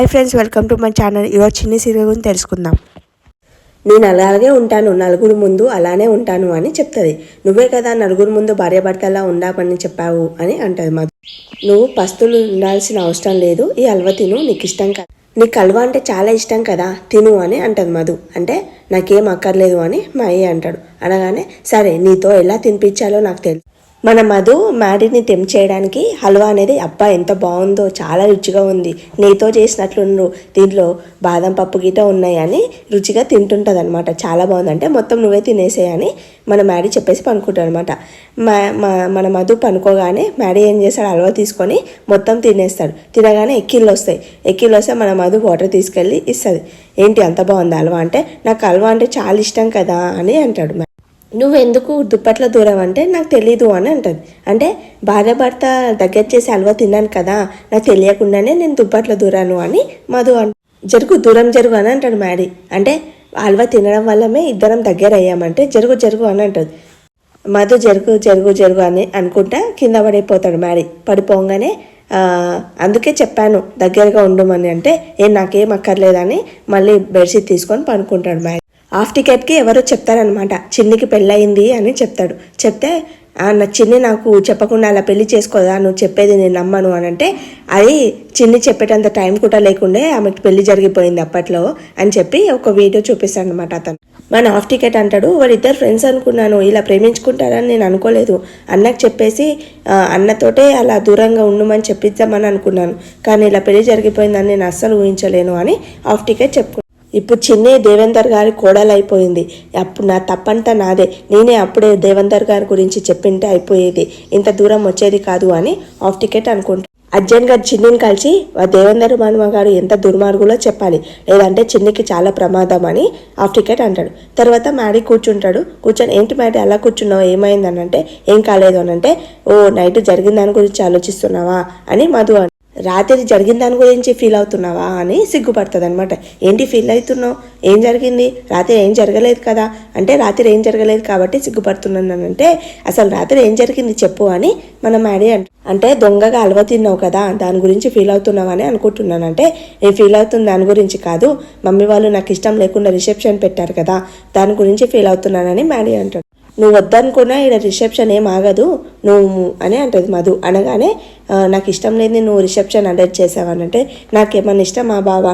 Hi friends, welcome to my channel. ఈరోజు చిన్ని serial గురించి తెలుసుకుందాం. నేను అలాగే ఉంటాను, నలుగురు ముందు అలానే ఉంటాను అని చెప్తుంది. నువ్వే కదా నలుగురు ముందు భార్యాభర్తలా ఉండాలని చెప్పావు అని అంటది మధు. నువ్వు పస్తులు ఉండాల్సిన అవసరం లేదు, ఈ హల్వా తిను, నీకు ఇష్టం కదా, నీకు హల్వా అంటే చాలా ఇష్టం కదా, తిను అని అంటది మధు. అంటే నాకేం అక్కర్లేదు అని మా అయ్య అంటాడు. అనగానే సరే, నీతో ఎలా తినిపించాలో నాకు తెలుసు. మన మధు మ్యాడీని చేయడానికి హల్వా అనేది అబ్బా ఎంత బాగుందో, చాలా రుచిగా ఉంది, నెయ్యితో చేసినట్లు దీంట్లో బాదం పప్పు గీట ఉన్నాయి అని రుచిగా తింటుంటుంది అనమాట. చాలా బాగుంది అంటే మొత్తం నువ్వే తినేసేయని మన మ్యాడీ చెప్పేసి పనుకుంటాడు అనమాట. మన మధు పనుకోగానే మ్యాడీ ఏం చేస్తాడు, హల్వా తీసుకొని మొత్తం తినేస్తాడు. తినగానే ఎక్కిళ్ళు వస్తే మన మధు వాటర్ తీసుకెళ్ళి ఇస్తుంది. ఏంటి అంత బాగుంది హల్వా అంటే, నాకు హల్వా అంటే చాలా ఇష్టం కదా అని అంటాడు. నువ్వెందుకు దుప్పట్ల దూరం అంటే నాకు తెలీదు అని అంటది. అంటే భార్య భర్త దగ్గర చేసి హల్వా తిన్నాను కదా, నాకు తెలియకుండానే నేను దుప్పట్ల దూరాను అని మధు దూరం జరుగు అని అంటాడు మ్యాడీ. అంటే హల్వా తినడం వల్లమే ఇద్దరం దగ్గర అయ్యామంటే జరుగు అని అంటది. మధు జరుగు అని అనుకుంటా కింద పడిపోతాడు మ్యాడీ. పడిపోగానే అందుకే చెప్పాను దగ్గరగా ఉండమని అంటే, నాకేం అక్కర్లేదని మళ్ళీ బెడ్షీట్ తీసుకొని పడుకుంటాడు మ్యాడీ. హాఫ్ టికెట్కి ఎవరో చెప్తారనమాట, చిన్నికి పెళ్ళయింది అని చెప్తాడు. చెప్తే నా చిన్ని నాకు చెప్పకుండా అలా పెళ్లి చేసుకోదా, నువ్వు చెప్పేది నేను నమ్మను అని అంటే, అది చిన్ని చెప్పేటంత టైం కూడా లేకుండే ఆమెకి పెళ్లి జరిగిపోయింది అప్పట్లో అని చెప్పి ఒక వీడియో చూపిస్తాడు అనమాట అతను. మన హాఫ్ టికెట్ అంటాడు, వాళ్ళిద్దరు ఫ్రెండ్స్ అనుకున్నాను, ఇలా ప్రేమించుకుంటారని నేను అనుకోలేదు, అన్నకు చెప్పేసి అన్నతోటే అలా దూరంగా ఉండమని చెప్పిద్దామని అనుకున్నాను, కానీ ఇలా పెళ్లి జరిగిపోయిందని నేను అస్సలు ఊహించలేను అని హాఫ్ టికెట్ చెప్పుకున్నాను. ఇప్పుడు చిన్ని దేవేందర్ గారి కోడలు అయిపోయింది, అప్పుడు నా తప్పంతా నాదే, నేనే అప్పుడే దేవేందర్ గారి గురించి చెప్పింటే అయిపోయేది, ఇంత దూరం వచ్చేది కాదు అని హాఫ్ టికెట్ అనుకుంటా. అర్జున్ గారు చిన్నిని కలిసి దేవేందర్ మానవ గారు ఎంత దుర్మార్గులో చెప్పాలి, లేదంటే చిన్నికి చాలా ప్రమాదం అని హాఫ్ టికెట్ అంటాడు. తర్వాత మ్యాడీ కూర్చొని ఏంటి మ్యాడీ అలా కూర్చున్నావు, ఏమైందని అంటే, ఏం కాలేదు అని అంటే, ఓ నైట్ జరిగిన దాని గురించి ఆలోచిస్తున్నావా అని మధు. రాత్రి జరిగిన దాని గురించి ఫీల్ అవుతున్నావా అని సిగ్గుపడుతుంది అనమాట. ఏంటి ఫీల్ అవుతున్నావు, ఏం జరిగింది, రాత్రి ఏం జరగలేదు కదా అంటే, రాత్రి ఏం జరగలేదు కాబట్టి సిగ్గుపడుతున్నాను అంటే, అసలు రాత్రి ఏం జరిగింది చెప్పు అని మన మ్యాడీ అంటే దొంగగా హల్వా తిన్నావు కదా, దాని గురించి ఫీల్ అవుతున్నావు అని అనుకుంటున్నానంటే, నేను ఫీల్ అవుతుంది దాని గురించి కాదు, మమ్మీ వాళ్ళు నాకు ఇష్టం లేకుండా రిసెప్షన్ పెట్టారు కదా, దాని గురించి ఫీల్ అవుతున్నానని మ్యాడీ అంటాడు. నువ్వు వద్దనుకున్నా ఇక్కడ రిసెప్షన్ ఏం ఆగదు నువ్వు అని అంటుంది మధు. అనగానే నాకు ఇష్టం లేని నువ్వు రిసెప్షన్ అటెండ్ చేసావనంటే, నాకేమన్నా ఇష్టం మా బావ,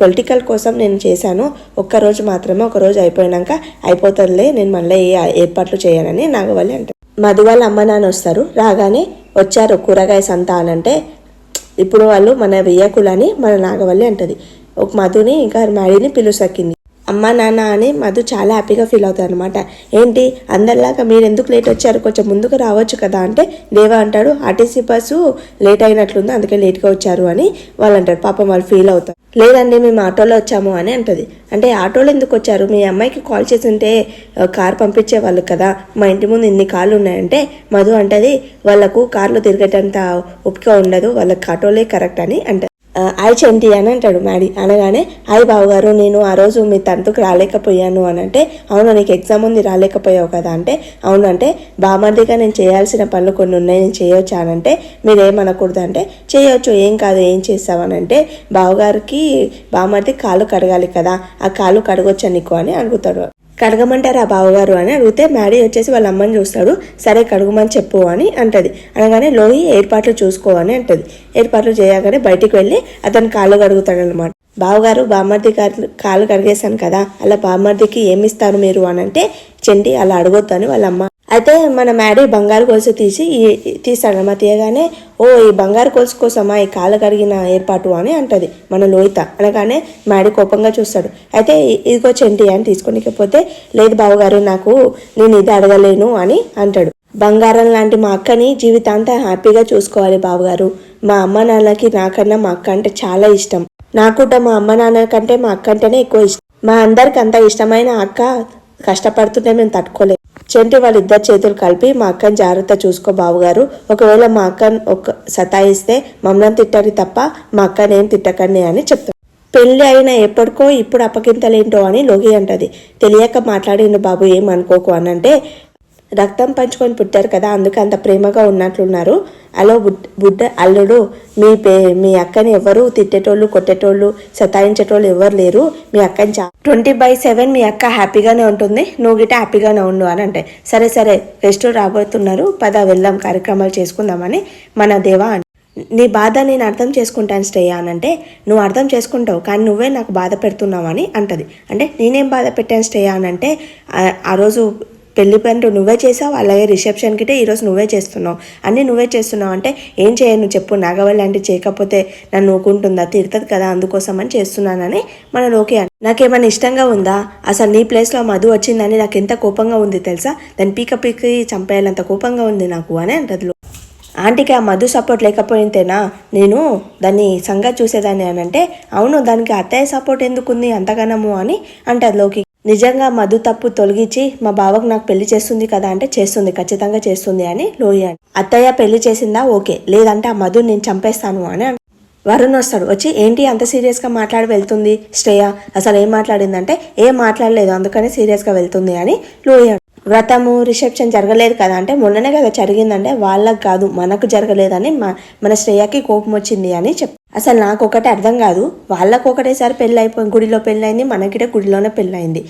పొలిటికల్ కోసం నేను చేశాను, ఒక్కరోజు మాత్రమే, ఒకరోజు అయిపోయినాక అయిపోతుందిలే, నేను మళ్ళీ ఏ ఏర్పాట్లు చేయనని నాగవల్లి అంటారు. మధు వాళ్ళ అమ్మ నాన్న వస్తారు. రాగానే వచ్చారు కూరగాయ సంత అని అంటే, ఇప్పుడు వాళ్ళు మన వెయ్యకులని మన నాగవల్లి అంటది. ఒక మధుని ఇంకా మ్యాడీని పిలుసక్కింది. అమ్మ నాన్న అని మధు చాలా హ్యాపీగా ఫీల్ అవుతారు అనమాట. ఏంటి అందరిలాగా మీరు ఎందుకు లేట్ వచ్చారు, కొంచెం ముందుకు రావచ్చు కదా అంటే, దేవా అంటాడు ఆర్టీసీ బస్సు లేట్ అయినట్లుంది అందుకే లేట్గా వచ్చారు అని వాళ్ళు అంటారు. పాపం వాళ్ళు ఫీల్ అవుతారు. లేదండి మేము ఆటోలో వచ్చాము అని అంటది. అంటే ఆటోలో ఎందుకు వచ్చారు, మీ అమ్మాయికి కాల్ చేసి ఉంటే కార్ పంపించేవాళ్ళు కదా, మా ఇంటి ముందు ఇన్ని కార్లు ఉన్నాయంటే, మధు అంటది వాళ్ళకు కార్లు తిరిగేటంత ఓపిక ఉండదు, వాళ్ళకి ఆటోలే కరెక్ట్ అని అంటది. హాయ్ చంటి అని అంటాడు మ్యాడీ. అనగానే హాయ్ బావగారు, నేను ఆ రోజు మీ తంతుకు రాలేకపోయాను అని అంటే, అవును నీకు ఎగ్జామ్ ఉంది రాలేకపోయావు కదా అంటే, అవును అంటే బామర్దిగా నేను చేయాల్సిన పనులు కొన్ని ఉన్నాయి, నేను చేయొచ్చా అనంటే, మీరేమనకూడదు అంటే, చేయొచ్చు ఏం కాదు ఏం చేస్తావనంటే, బావగారికి బామర్ది కాళ్ళు కడగాలి కదా, ఆ కాళ్ళు కడగొచ్చా నీకు అని అడుగుతాడు. కడగమంటారా బావగారు అని అడిగితే మ్యాడీ వచ్చేసి వాళ్ళ అమ్మని చూస్తాడు. సరే కడుగుమని చెప్పు అని అంటది. అనగానే లోహి ఏర్పాట్లు చూసుకో అని అంటది. ఏర్పాట్లు చేయగానే బయటికి వెళ్ళి అతను కాళ్ళు కడుగుతాడు అనమాట. బావగారు బామ్మర్ది కాళ్ళు కడిగేశాను కదా, అలా బామ్మర్దికి ఏమిస్తారు మీరు అని అంటే, చెండి అలా అడగొద్దు అని వాళ్ళ అమ్మ. అయితే మన మ్యాడీ బంగారు గొలుసు తీస్తాడమ్మా. తీయగానే ఓ ఈ బంగారు గొలుసు కోసమా ఈ కాళ్ళు కడిగిన ఏర్పాటు అని అంటది మన లోహిత. అనగానే మ్యాడీ కోపంగా చూస్తాడు. అయితే ఇదిగో చెంటి అని తీసుకోనికపోతే, లేదు బావగారు నేను ఇది అడగలేను అని అంటాడు. బంగారం లాంటి మా అక్కని జీవితాంతం హ్యాపీగా చూసుకోవాలి బావగారు, మా అమ్మ నాన్నకి నాకన్నా మా అక్క అంటే చాలా ఇష్టం, నాకుట మా అమ్మ నాన్న కంటే మా అక్క అంటేనే ఎక్కువ ఇష్టం, మా అందరికి అంత ఇష్టమైన అక్క కష్టపడుతుంటే మేము తట్టుకోలేము, చెంటి వాళ్ళిద్దరు చేతులు కలిపి మా అక్కని జాగ్రత్త చూసుకో బావగారు, ఒకవేళ మా అక్కని సతాయిస్తే మమ్మల్ని తిట్టని తప్ప మా అక్కనేం తిట్టకండి అని చెప్తాడు. పెళ్ళి అయినా ఎప్పటికో ఇప్పుడు అప్పగింతలేంటో అని లోగి అంటది. తెలియక మాట్లాడిండు బాబు ఏమనుకోకు అని అంటే, రక్తం పంచుకొని పుట్టారు కదా, అందుకే అంత ప్రేమగా ఉన్నట్లున్నారు. అలో బుడ్డ అల్లుడు, మీ అక్కని ఎవరు తిట్టేటోళ్ళు, కొట్టేటోళ్ళు, సతాయించేటోళ్ళు ఎవరు లేరు. మీ అక్కని 24/7 మీ అక్క హ్యాపీగానే ఉంటుంది, నువ్వు గిట్ట హ్యాపీగానే ఉండు అని అంటే, సరే సరే రెస్ట్ రాబోతున్నారు, పద వెళ్దాం కార్యక్రమాలు చేసుకుందామని మన దేవా. నీ బాధ నేను అర్థం చేసుకుంటాను శ్రేయ అని అంటే, నువ్వు అర్థం చేసుకుంటావు కానీ నువ్వే నాకు బాధ పెడుతున్నావు అని అంటది. అంటే నేనేం బాధ పెట్టాను శ్రేయ అని అంటే, ఆ రోజు పెళ్లి పనులు నువ్వే చేసావు, అలాగే రిసెప్షన్ గిటే ఈరోజు నువ్వే చేస్తున్నావు, అన్నీ నువ్వే చేస్తున్నావు అంటే ఏం చేయను చెప్పు, నాగవల్లి లాంటి చేయకపోతే నన్ను ఊకుంటుందా, తిడుతుంది కదా, అందుకోసం అని చేస్తున్నానని మన లోకి. నాకేమైనా ఇష్టంగా ఉందా, అసలు నీ ప్లేస్లో మధు వచ్చిందని నాకు ఎంత కోపంగా ఉంది తెలుసా, దాన్ని పీకి చంపేయాలంత కోపంగా ఉంది నాకు అని అంటది. ఆంటీకి ఆ మధు సపోర్ట్ లేకపోయింటేనా నేను దాన్ని సంగతి చూసేదాన్ని అని అంటే, అవును దానికి అత్తయ్య సపోర్ట్ ఎందుకుంది అంతగానము అని అంటది లోకి. నిజంగా మధు తప్పు తొలగించి మా బావకు నాకు పెళ్లి చేస్తుంది కదా అంటే, చేస్తుంది ఖచ్చితంగా చేస్తుంది అని లోయి. అత్తయ్య పెళ్లి చేసిందా ఓకే, లేదంటే ఆ మధు నేను చంపేస్తాను అని వరుణ్ వస్తాడు. వచ్చి ఏంటి అంత సీరియస్గా మాట్లాడి వెళ్తుంది శ్రేయ, అసలు ఏం మాట్లాడిందంటే ఏం మాట్లాడలేదు అందుకని సీరియస్గా వెళ్తుంది అని లోయి. వ్రతము రిసెప్షన్ జరగలేదు కదా అంటే, మొన్ననే కదా జరిగిందంటే, వాళ్ళకు కాదు మనకు జరగలేదని మన శ్రేయకి కోపం వచ్చింది అని అసలు నాకు ఒకటి అర్థం కాదు, వాళ్ళకు ఒకటేసారి పెళ్ళి అయిపోయింది, గుడిలో పెళ్ళయింది, మనకిటే గుడిలోనే పెళ్ళయింది,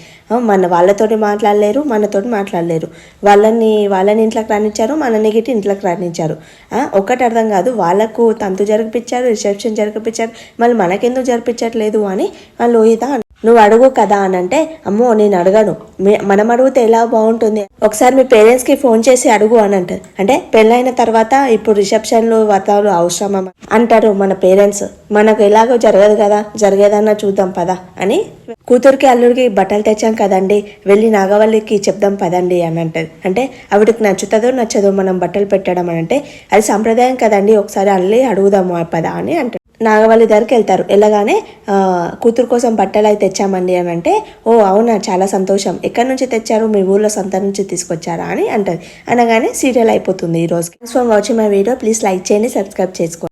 వాళ్ళతోటి మాట్లాడలేరు మనతోటి మాట్లాడలేరు, వాళ్ళని ఇంట్లోకి రానిచ్చారు, మనని గిట్టి ఇంట్లోకి రానిచ్చారు. ఒకటి అర్థం కాదు, వాళ్ళకు తంతు జరిపించారు, రిసెప్షన్ జరిపించారు, మళ్ళీ మనకెందుకు జరిపించట్లేదు అని వాళ్ళు ఊహిత. నువ్వు అడుగు కదా అని అంటే, అమ్మో నేను అడగను, మనం అడిగితే ఎలా బాగుంటుంది, ఒకసారి మీ పేరెంట్స్కి ఫోన్ చేసి అడుగు అని అంటారు. అంటే పెళ్ళైన తర్వాత ఇప్పుడు రిసెప్షన్లు వ్రతాలు అవసరమా అంటారు మన పేరెంట్స్, మనకు ఎలాగో జరగదు కదా, జరిగేదన్నా చూద్దాం పదా అని. కూతురికి అల్లుడికి బట్టలు తెచ్చాం కదండి, వెళ్ళి నాగవల్లికి చెప్దాం పదండి అని అంటది. అంటే ఆవిడకి నచ్చుతుందో నచ్చదో మనం బట్టలు పెట్టడం అని అంటే, అది సంప్రదాయం కదండి, ఒకసారి అల్లి అడుగుదాము పదా అని అంటాడు. నాగవల్లి దగ్గరికి వెళ్తారు. వెళ్ళగానే కూతురు కోసం బట్టలు అయితే తెచ్చామండి అని అంటే, ఓ అవునా చాలా సంతోషం, ఎక్కడి నుంచి తెచ్చారు, మీ ఊర్లో సంత నుంచి తీసుకొచ్చారా అని అంటది. అనగానే సీరియల్ అయిపోతుంది ఈరోజు. Thanks for watching my video, please like చేయండి, సబ్స్క్రైబ్ చేసుకోండి.